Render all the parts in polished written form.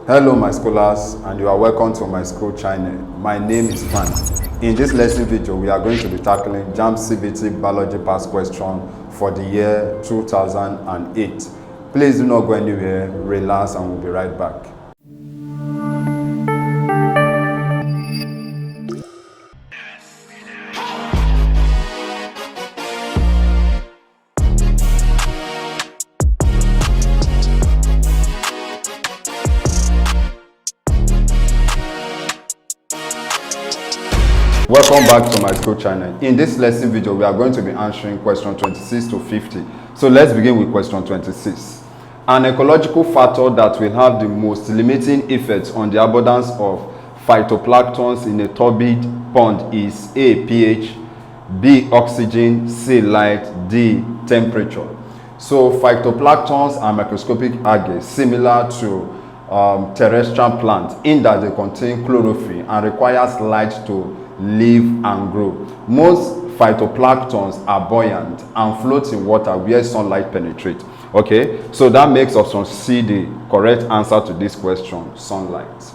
Hello my scholars, and you are welcome to my school channel. My name is Frank. In this lesson video, we are going to be tackling JAMB CBT biology past question for the year 2008. Please do not go anywhere, relax, and we'll be right back. Welcome back to my school channel. In this lesson video, we are going to be answering question 26 to 50. So let's begin with question 26. An ecological factor that will have the most limiting effects on the abundance of phytoplanktons in a turbid pond is A. pH, B. oxygen, C. light, D. temperature. So phytoplanktons are microscopic algae similar to terrestrial plants in that they contain chlorophyll and requires light to live and grow. Most phytoplanktons are buoyant and float in water where sunlight penetrates. Okay, so that makes option C the correct answer to this question, sunlight.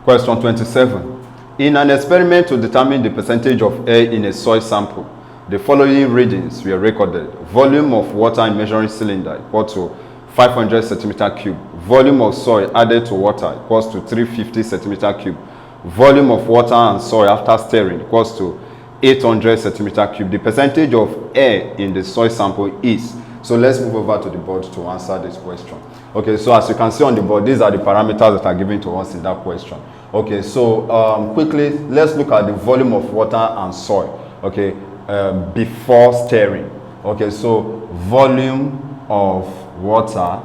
Question 27. In an experiment to determine the percentage of air in a soil sample, the following readings were recorded. Volume of water in measuring cylinder equal to 500 centimeter cube. Volume of soil added to water equals to 350 centimeter cube. Volume of water and soil after stirring equals to 800 centimeter cube. The percentage of air in the soil sample is. So let's move over to the board to answer this question. Okay, so as you can see on the board, these are the parameters that are given to us in that question. Okay, so quickly, let's look at the volume of water and soil, okay, before stirring. Okay, so volume of water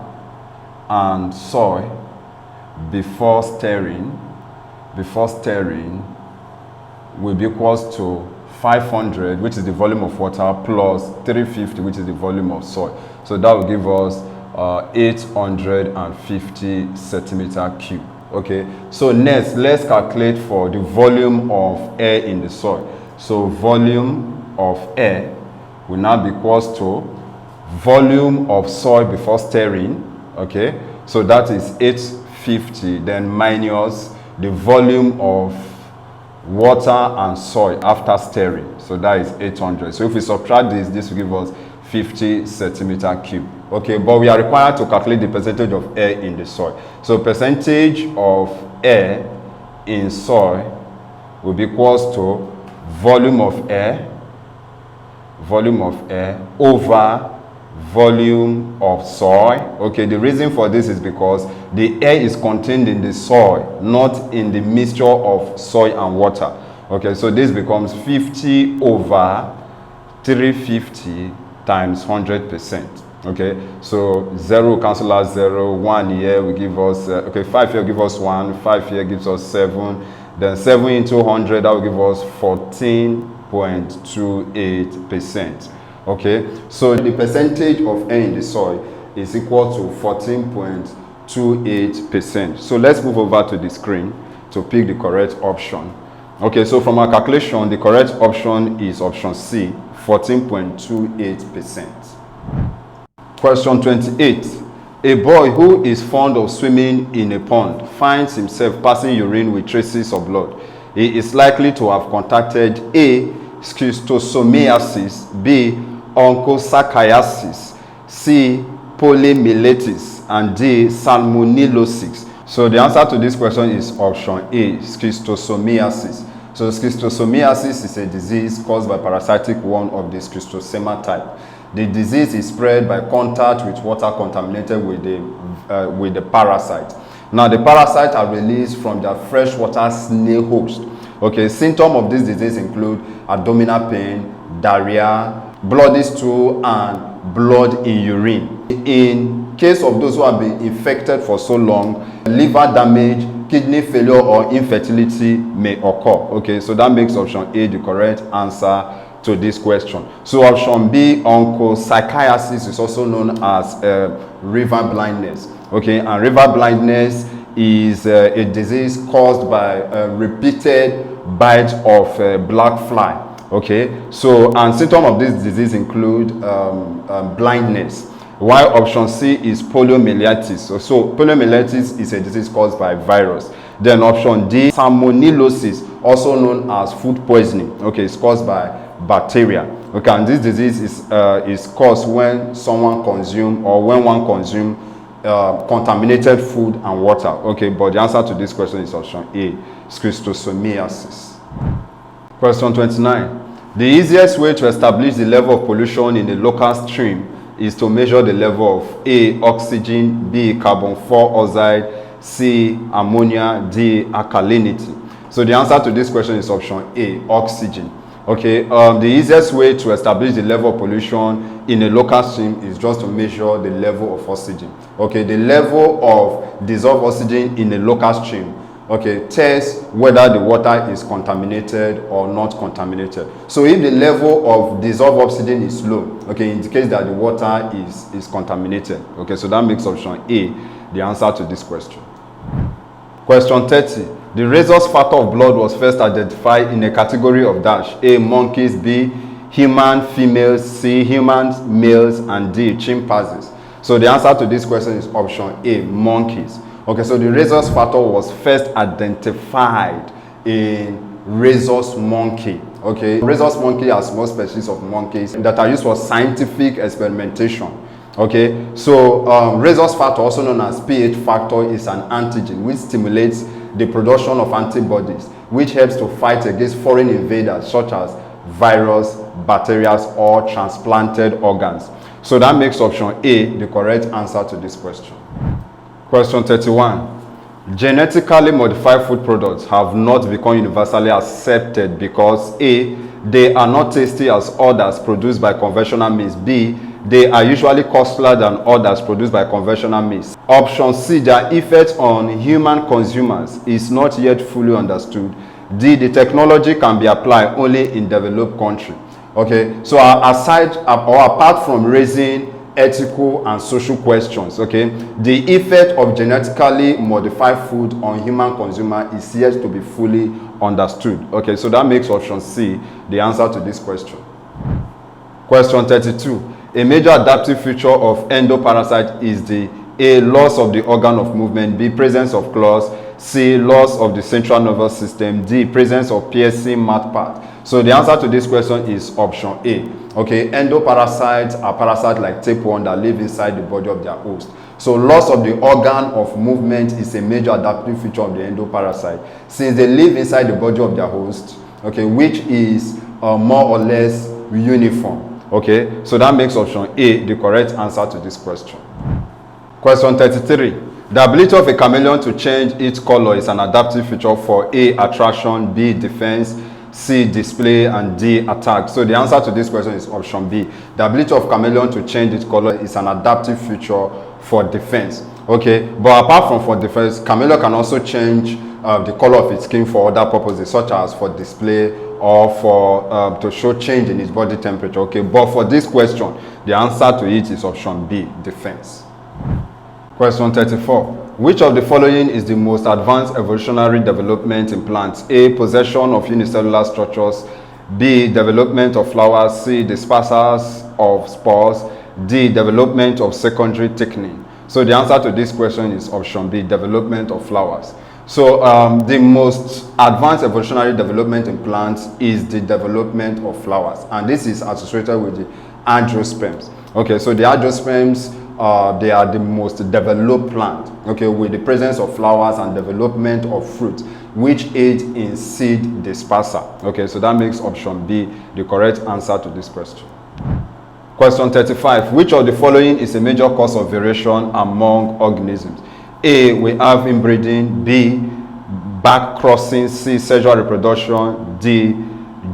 and soil before stirring will be equals to 500, which is the volume of water, plus 350, which is the volume of soil. So that will give us 850 centimeter cube. Okay, so next let's calculate for the volume of air in the soil. So volume of air will now be equals to volume of soil before stirring. Okay, so that is 850, then minus the volume of water and soil after stirring, so that is 800. So if we subtract this will give us 50 centimeter cube. Okay, but we are required to calculate the percentage of air in the soil. So percentage of air in soil will be equals to volume of air over volume of soil. Okay, the reason for this is because the air is contained in the soil, not in the mixture of soil and water. Okay, so this becomes 50 over 350 times 100%. Okay, so 0 cancel out 0, 1 here will give us 5 here give us 1, 5 here gives us 7, then 7 into 100, that will give us 14.28%. Okay, so the percentage of air in the soil is equal to 14.28%. So let's move over to the screen to pick the correct option. Okay, so from our calculation, the correct option is option C, 14.28%. Question 28. A boy who is fond of swimming in a pond finds himself passing urine with traces of blood. He is likely to have contracted A. schistosomiasis, B. onchocerciasis, C. polymyelitis, and D. salmonellosis. So the answer to this question is option A, schistosomiasis. So schistosomiasis is a disease caused by parasitic worm of the schistosoma type. The disease is spread by contact with water contaminated with the parasite. Now the parasites are released from their freshwater snail host. Okay, symptoms of this disease include abdominal pain, diarrhea, bloody stool, and blood in urine. In case of those who have been infected for so long, liver damage, kidney failure, or infertility may occur. Okay, so that makes option A the correct answer to this question. So option B, onchocerciasis, is also known as river blindness. Okay, and river blindness is a disease caused by repeated bite of black fly. Okay, so and symptoms of this disease include blindness, while option C is poliomyelitis. So poliomyelitis is a disease caused by virus. Then option D, salmonellosis, also known as food poisoning. Okay, it's caused by bacteria. Okay, and this disease is caused when someone consumes or when one consumes contaminated food and water. Okay, but the answer to this question is option A, schistosomiasis. Question 29. The easiest way to establish the level of pollution in a local stream is to measure the level of A, oxygen, B, carbon 4 oxide, C, ammonia, D, alkalinity. So the answer to this question is option A, oxygen. Okay, the easiest way to establish the level of pollution in a local stream is just to measure the level of oxygen. Okay, the level of dissolved oxygen in a local stream, okay, tests whether the water is contaminated or not contaminated. So if the level of dissolved oxygen is low, okay, indicates that the water is contaminated. Okay, so that makes option A the answer to this question. Question 30. The rhesus factor of blood was first identified in a category of dash: A, monkeys, B, human females, C, human males, and D, chimpanzees. So the answer to this question is option A, monkeys. Okay, so the rhesus factor was first identified in rhesus monkey. Okay, rhesus monkey has more species of monkeys that are used for scientific experimentation. Okay, so rhesus factor, also known as pH factor, is an antigen which stimulates the production of antibodies, which helps to fight against foreign invaders such as virus, bacteria, or transplanted organs. So that makes option A the correct answer to this question. Question 31. Genetically modified food products have not become universally accepted because A, they are not tasty as others produced by conventional means. B, they are usually costlier than others produced by conventional means. Option C, their effect on human consumers is not yet fully understood. D, the technology can be applied only in developed countries. Okay, so aside or apart from raising ethical and social questions, okay, the effect of genetically modified food on human consumer is yet to be fully understood. Okay, so that makes option C the answer to this question. Question 32. A major adaptive feature of endoparasite is the A, loss of the organ of movement, B, presence of claws, C, loss of the central nervous system, D, presence of piercing mouthpart. So the answer to this question is option A. Okay, endoparasites are parasites like tapeworm that live inside the body of their host. So loss of the organ of movement is a major adaptive feature of the endoparasite, since they live inside the body of their host, okay, which is more or less uniform. Okay, so that makes option A the correct answer to this question. Question 33. The ability of a chameleon to change its color is an adaptive feature for A, attraction, B, defense, C, display, and D, attack. So the answer to this question is option B. The ability of chameleon to change its color is an adaptive feature for defense. Okay, but apart from for defense, chameleon can also change the color of its skin for other purposes, such as for display or for to show change in its body temperature. Okay, but for this question, the answer to it is option B, defense. Question 34. Which of the following is the most advanced evolutionary development in plants? A, possession of unicellular structures, B, development of flowers, C, dispersals of spores, D, development of secondary thickening. So the answer to this question is option B, development of flowers. So the most advanced evolutionary development in plants is the development of flowers, and this is associated with the angiosperms. Okay, so the angiosperms, they are the most developed plant, okay, with the presence of flowers and development of fruit, which aid in seed dispersal. Okay, so that makes option B the correct answer to this question. Question 35. Which of the following is a major cause of variation among organisms? A, we have inbreeding, B, back crossing, C, sexual reproduction, D,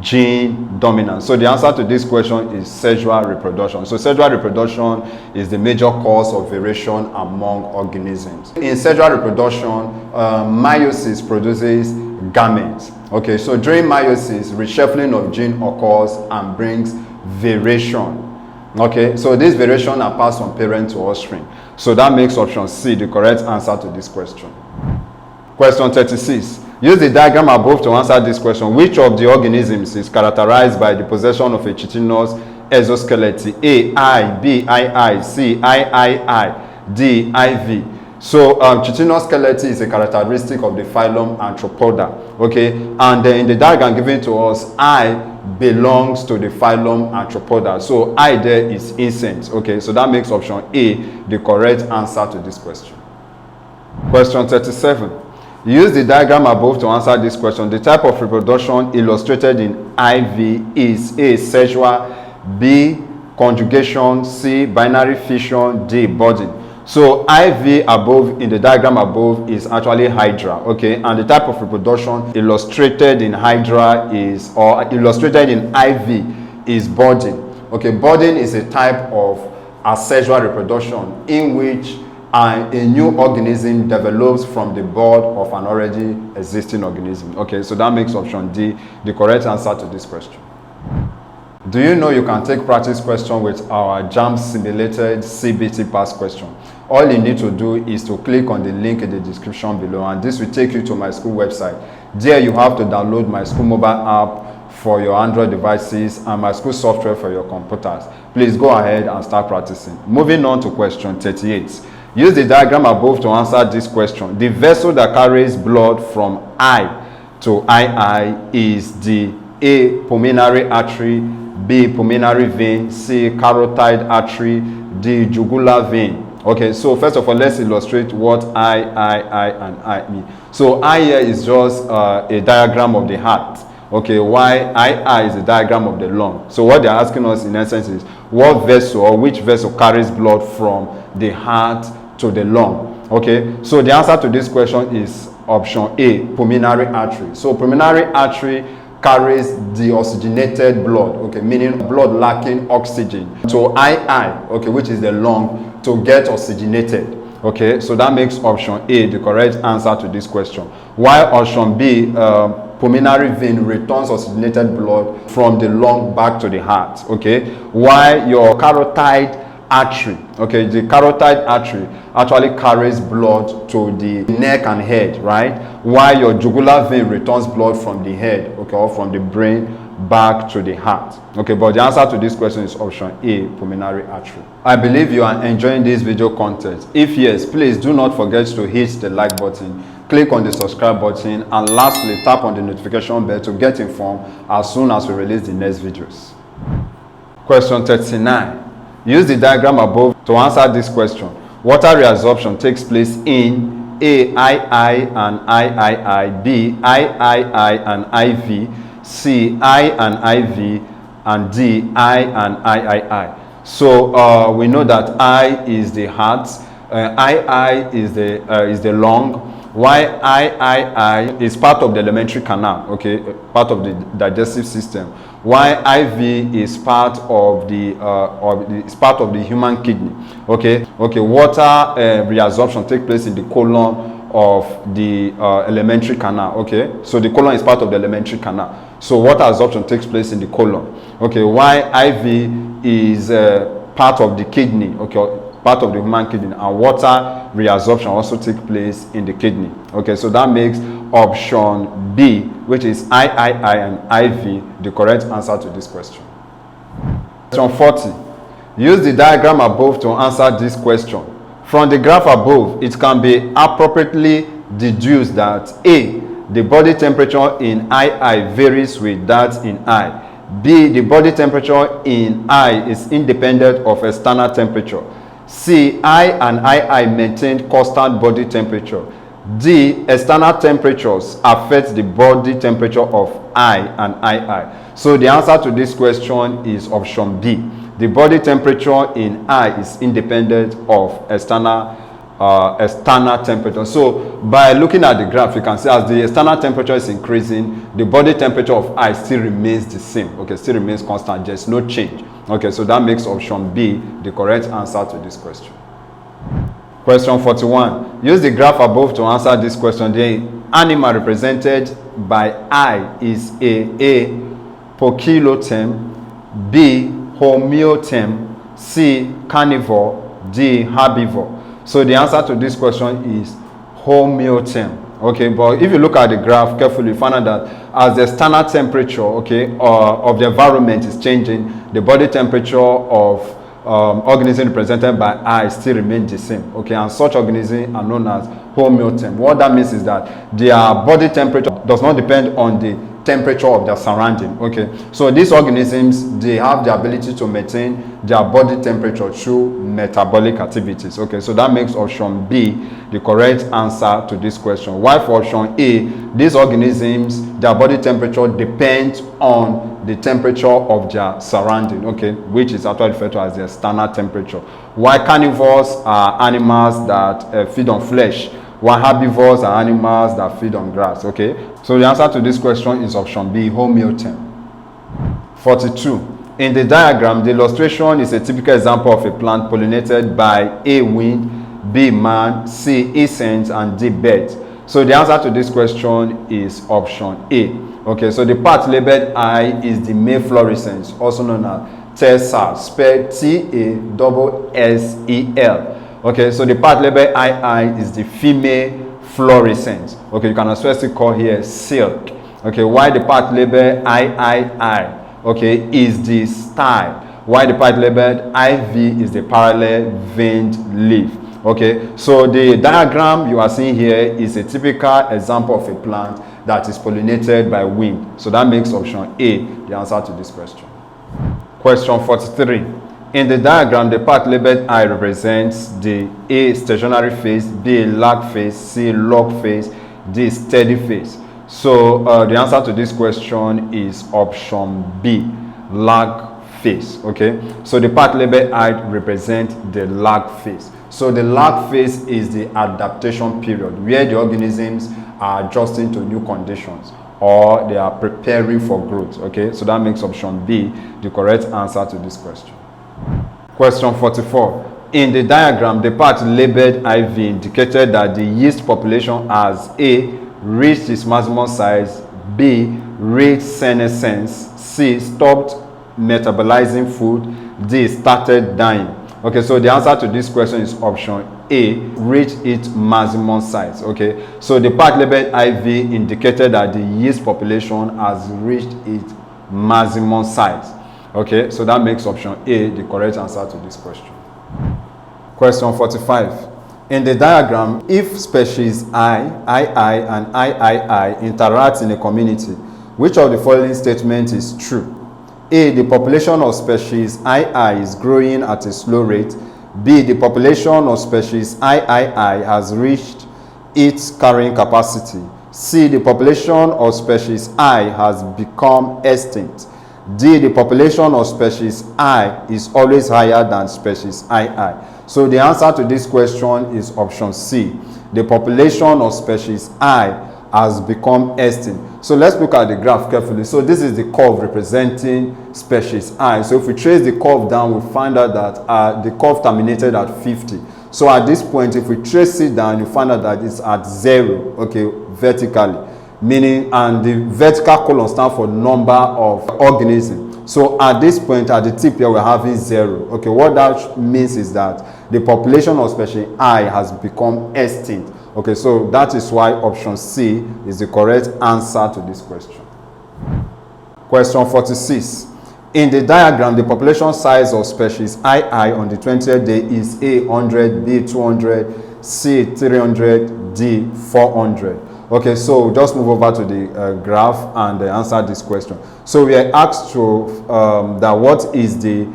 gene dominance. So the answer to this question is sexual reproduction. So sexual reproduction is the major cause of variation among organisms. In sexual reproduction, meiosis produces gametes. Okay, so during meiosis, reshuffling of gene occurs and brings variation. Okay, so this variation are passed from parent to offspring. So that makes option C the correct answer to this question. Question 36. Use the diagram above to answer this question. Which of the organisms is characterized by the possession of a chitinous exoskeleton. A, I, B, I, C, I, D, IV. So chitinous skeleton is a characteristic of the phylum Arthropoda. Okay, and in the diagram given to us, I belongs to the phylum Arthropoda. So I there is insect. Okay, so that makes option A the correct answer to this question. Question 37. Use the diagram above to answer this question. The type of reproduction illustrated in IV is A, sexual, B, conjugation, C, binary fission, D, budding. So IV above in the diagram above is actually hydra. Okay, and the type of reproduction illustrated in hydra is, or illustrated in IV is budding. Okay, budding is a type of asexual reproduction in which a new organism develops from the bud of an already existing organism. Okay, so that makes option D the correct answer to this question. Do you know you can take practice question with our JAMB simulated CBT past question? All you need to do is to click on the link in the description below, and this will take you to Myschool website. There you have to download Myschool mobile app for your Android devices and Myschool software for your computers. Please go ahead and start practicing. Moving on to question 38. Use the diagram above to answer this question. The vessel that carries blood from eye to eye is the A, pulmonary artery, B, pulmonary vein, C, carotid artery, D, jugular vein. Okay, so first of all, let's illustrate what I, and I mean. So I here is just a diagram of the heart. Okay, why I is a diagram of the lung. So what they're asking us in essence is what vessel or which vessel carries blood from the heart to the lung. Okay, so the answer to this question is option A, pulmonary artery. So pulmonary artery carries deoxygenated blood, okay, meaning blood lacking oxygen, to I, okay, which is the lung, to get oxygenated. Okay, so that makes option A the correct answer to this question. While option B, pulmonary vein returns oxygenated blood from the lung back to the heart. Okay, while your carotid artery, okay, the carotid artery actually carries blood to the neck and head, right? While your jugular vein returns blood from the head, okay, or from the brain back to the heart. Okay, but the answer to this question is option A, pulmonary artery. I believe you are enjoying this video content. If yes, please do not forget to hit the like button, click on the subscribe button, and lastly tap on the notification bell to get informed as soon as we release the next videos. Question 39. Use the diagram above to answer this question. Water reabsorption takes place in A, I and I, B, I and IV, C, I and IV, and D, I and I. So we know that I is the heart, I is the lung, while I is part of the alimentary canal, okay, part of the digestive system, while IV is part of the human kidney. Okay, water reabsorption takes place in the colon of the alimentary canal. Okay, so the colon is part of the alimentary canal, so water absorption takes place in the colon. Okay, while IV is part of the kidney, okay, part of the human kidney, and water reabsorption also takes place in the kidney. Okay, so that makes option B, which is I and IV, the correct answer to this question. Question 40. Use the diagram above to answer this question. From the graph above, it can be appropriately deduced that A, the body temperature in I varies with that in I. B, the body temperature in I is independent of external temperature. C, I and I maintain constant body temperature. D, external temperatures affect the body temperature of I and I. So the answer to this question is option B. The body temperature in I is independent of external temperature. So by looking at the graph, you can see as the external temperature is increasing, the body temperature of I still remains the same. Okay, still remains constant, just no change. Okay, so that makes option B the correct answer to this question. Question 41. Use the graph above to answer this question. The animal represented by I is A, poikilotem, B, homeotem, C, carnivore, D, herbivore. So the answer to this question is homeotherm. Okay, but if you look at the graph carefully, you find out that as the standard temperature, okay, of the environment is changing, the body temperature of organism represented by I still remains the same. Okay, and such organisms are known as homeotherm. What that means is that their body temperature does not depend on the temperature of their surrounding. Okay, so these organisms, they have the ability to maintain their body temperature through metabolic activities. Okay, so that makes option B the correct answer to this question. While for option A, these organisms, their body temperature depends on the temperature of their surrounding, okay, which is actually referred to as their standard temperature. While carnivores are animals that feed on flesh, while herbivores are animals that feed on grass. Okay, so the answer to this question is option B, homeotherm. 42. In the diagram, the illustration is a typical example of a plant pollinated by A, wind, B, man, C, insects, and D, birds. So the answer to this question is option A. Okay, so the part labeled I is the male fluorescence, also known as tessel, spelled T-A-S-S-E-L. Okay, so the part labeled II is the female fluorescence. Okay, you can also call here silk. Okay, while the part labeled III, okay, is the style. While the part labeled IV is the parallel veined leaf. Okay, so the diagram you are seeing here is a typical example of a plant that is pollinated by wind. So that makes option A the answer to this question. Question 43. In the diagram, the part labeled I represents the A, stationary phase, B, lag phase, C, log phase, D, steady phase. So the answer to this question is option B, lag phase. Okay, so the part labeled I represents the lag phase. So the lag phase is the adaptation period where the organisms are adjusting to new conditions or they are preparing for growth. Okay, so that makes option B the correct answer to this question. Question 44. In the diagram, the part labeled IV indicated that the yeast population has A, reached its maximum size, B, reached senescence, C, stopped metabolizing food, D, started dying. Okay, so the answer to this question is option A, reach its maximum size. Okay, so the part labeled IV indicated that the yeast population has reached its maximum size. Okay, so that makes option A the correct answer to this question. Question 45. In the diagram, if species I, II, and III interact in a community, which of the following statements is true? A, the population of species II is growing at a slow rate. B, the population of species III has reached its carrying capacity. C, the population of species I has become extinct. D, the population of species I is always higher than species II. So the answer to this question is option C. The population of species I has become extinct. So let's look at the graph carefully. So this is the curve representing species I. So if we trace the curve down, we find out that the curve terminated at 50. So at this point, if we trace it down, you find out that it's at 0, okay, vertically. Meaning, and the vertical column stands for number of organisms. So at this point, at the tip here, we're having 0. Okay, what that means is that the population of species I has become extinct. Okay, so that is why option C is the correct answer to this question. Question 46. In the diagram, the population size of species II on the 20th day is A, 100, B, 200, C, 300, D, 400. Okay, so just move over to the graph and answer this question. So we are asked to that what is the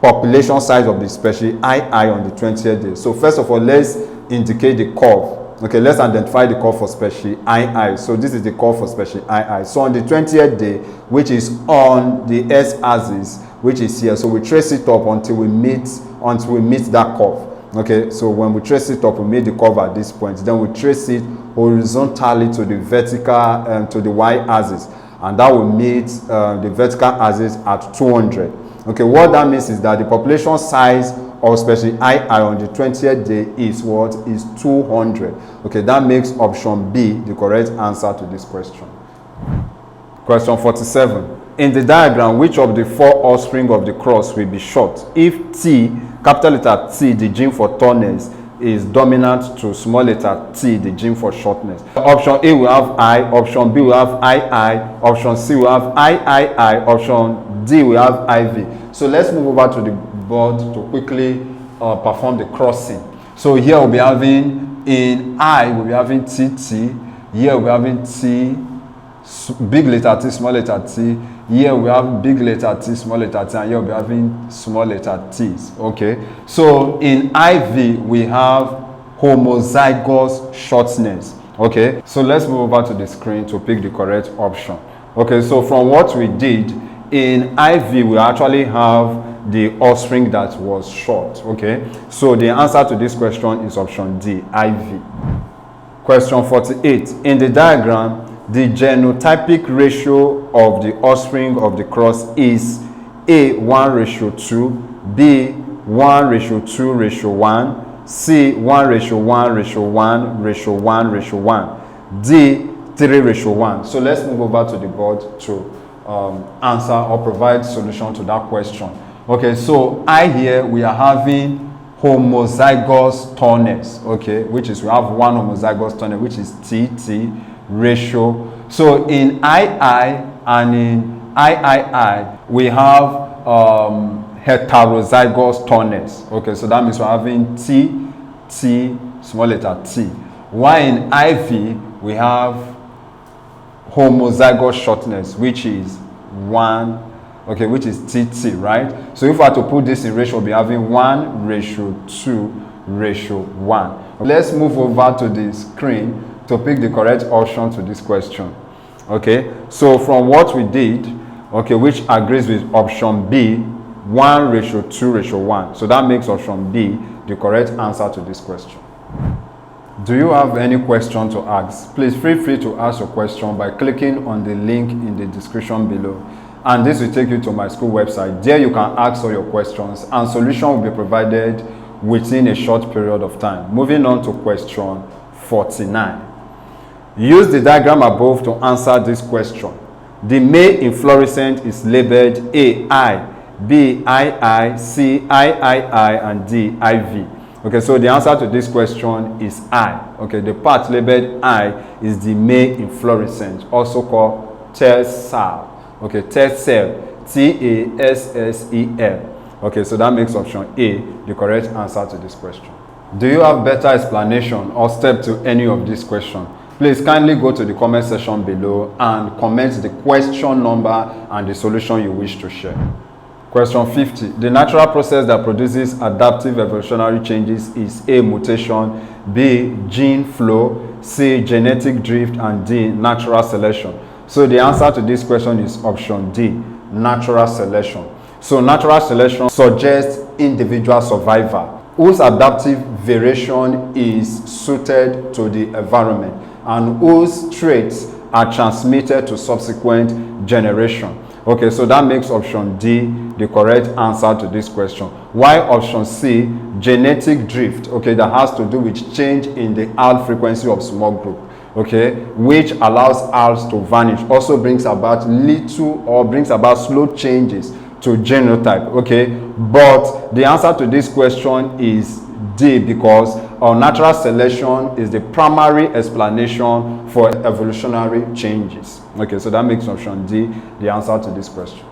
population size of the species II on the 20th day. So first of all, let's indicate the curve. Okay, let's identify the curve for species II. So this is the curve for species II. So on the 20th day, which is on the x-axis, which is here, so we trace it up until we meet that curve. Okay, so when we trace it up, we meet the curve at this point. Then we trace it horizontally to the vertical to the y-axis, and that will meet the vertical axis at 200. Okay, what that means is that the population size of species II on the 20th day is what? Is 200. Okay, that makes option B the correct answer to this question. Question 47. In the diagram, which of the 4 offspring of the cross will be short if T, capital letter T, the gene for tallness, is dominant to small letter t, the gene for shortness. Option A will have I, option B will have II, option C will have III, option D will have IV. So let's move over to the board to quickly perform the crossing. So here we'll be having, in I, we'll be having TT, here we'll be having T, big letter T, small letter t. Here we have big letter T, small letter t, and here we'll be having small letter t's. Okay, so in IV we have homozygous shortness. Okay, so let's move over to the screen to pick the correct option. Okay, so from what we did, in IV we actually have the offspring that was short. Okay, so the answer to this question is option D, IV. Question 48. In the diagram, the genotypic ratio of the offspring of the cross is A 1:2, B 1:2:1, C 1:1:1:1:1, D 3:1. So let's move over to the board to answer or provide solution to that question. Okay, so I here we are having homozygous turners, okay, which is we have one homozygous turner, which is TT ratio. So in II and in III we have heterozygous turners. Okay, so that means we're having T, small letter t. While in IV we have homozygous shortness, which is 1, okay, which is TT, right? So if I were to put this in ratio, we'll be having 1:2:1. Let's move over to the screen to pick the correct option to this question. Okay, so from what we did, okay, which agrees with option B, 1:2:1. So that makes option B the correct answer to this question. Do you have any question to ask? Please feel free to ask your question by clicking on the link in the description below. And this will take you to my school website. There you can ask all your questions and solution will be provided within a short period of time. Moving on to question 49. Use the diagram above to answer this question. The male inflorescence is labeled A, I, B, II, C, III, and D, IV. Okay, so the answer to this question is I. Okay, the part labeled I is the male inflorescence, also called tassel. Okay, tassel, TASSEL. Okay, so that makes option A the correct answer to this question. Do you have better explanation or step to any of these questions? Please kindly go to the comment section below and comment the question number and the solution you wish to share. Question 50. The natural process that produces adaptive evolutionary changes is A, mutation, B, gene flow, C, genetic drift, and D, natural selection. So the answer to this question is option D, natural selection. So natural selection suggests individual survival whose adaptive variation is suited to the environment and whose traits are transmitted to subsequent generation. Okay, so that makes option D the correct answer to this question. While option C, genetic drift, okay, that has to do with change in the AL frequency of small group, okay, which allows ALs to vanish, also brings about slow changes to genotype, okay. But the answer to this question is D, because natural selection is the primary explanation for evolutionary changes. Okay, so that makes option D the answer to this question.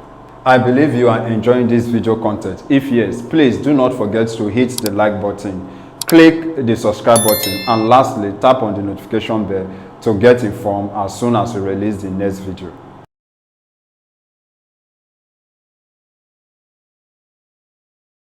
I believe you are enjoying this video content. If yes, please do not forget to hit the like button, click the subscribe button, and lastly tap on the notification bell to get informed as soon as we release the next video.